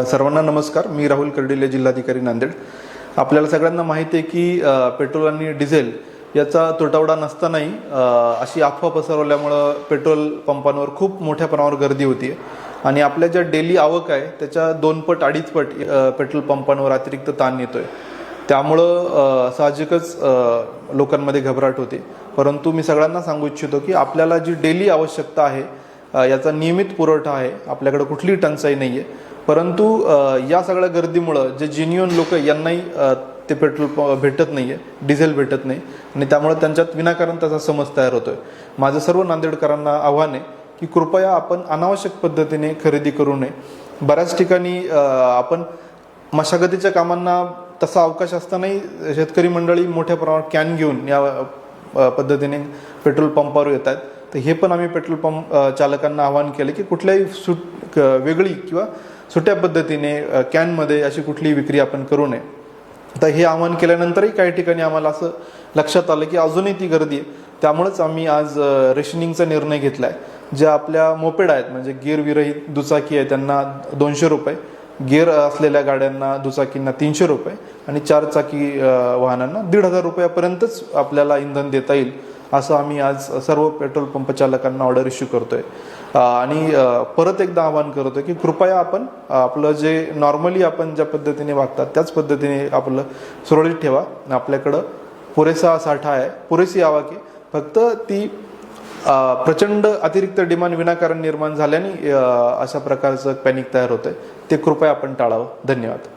सर्वांना नमस्कार. मी राहुल कर्डिले, जिल्हाधिकारी नांदेड. आपल्याला सगळ्यांना माहिती आहे की पेट्रोल आणि डिझेल याचा तुटवडा नसतानाही अशी अफवा पसरवल्यामुळं पेट्रोल पंपांवर खूप मोठ्या प्रमाणावर गर्दी होती आणि आपल्या ज्या डेली आवक आहे त्याच्या 2 पट 2.5 पट पेट्रोल पंपांवर अतिरिक्त ताण येतोय. त्यामुळं साहजिकच लोकांमध्ये घबराट होते. परंतु मी सगळ्यांना सांगू इच्छितो की आपल्याला जी डेली आवश्यकता आहे याचा नियमित पुरवठा आहे, आपल्याकडे कुठलीही टंचाई नाही आहे. परंतु या सगळ्या गर्दीमुळं जे जेन्युइन लोक यांनाही ते पेट्रोल भेटत नाही आहे, डिझेल भेटत नाही आणि त्यामुळे त्यांच्यात विनाकारण त्याचा समज तयार होतोय. माझं सर्व नांदेडकरांना आव्हान आहे की कृपया आपण अनावश्यक पद्धतीने खरेदी करू नये. बऱ्याच ठिकाणी आपण मशागतीच्या कामांना तसा अवकाश असतानाही शेतकरी मंडळी मोठ्या प्रमाणात कॅन घेऊन या पद्धतीने पेट्रोल पंपावर येत आहेत. तर हे पण आम्ही पेट्रोल पंप चालकांना आवाहन केले की कुठल्याही वेगळी किंवा सुट्या पद्धतीने कॅनमध्ये अशी कुठलीही विक्री आपण करू नये. तर हे आवाहन केल्यानंतरही काही ठिकाणी आम्हाला असं लक्षात आलं की अजूनही ती गर्दी आहे. त्यामुळेच आम्ही आज रेशनिंगचा निर्णय घेतला आहे. ज्या आपल्या मोपेड आहेत, म्हणजे गिअर विरहित दुचाकी आहे, त्यांना 200 रुपये, गिअर असलेल्या गाड्यांना दुचाकींना 300 रुपये आणि 4 चाकी वाहनांना 1,500 रुपयापर्यंतच आपल्याला इंधन देता येईल, असं आम्ही आज सर्व पेट्रोल पंप चालकांना ऑर्डर इश्यू करतोय. आणि परत एकदा आवाहन करतोय की कृपया आपण आपलं जे नॉर्मली आपण ज्या पद्धतीने वागतात त्याच पद्धतीने आपलं सुरळीत ठेवा. आपल्याकडं पुरेसा साठा आहे, पुरेशी आवक आहे. फक्त ती प्रचंड अतिरिक्त डिमांड विनाकारण निर्माण झाल्याने अशा प्रकारचं पॅनिक तयार होतंय. ते कृपया आपण टाळावं. धन्यवाद.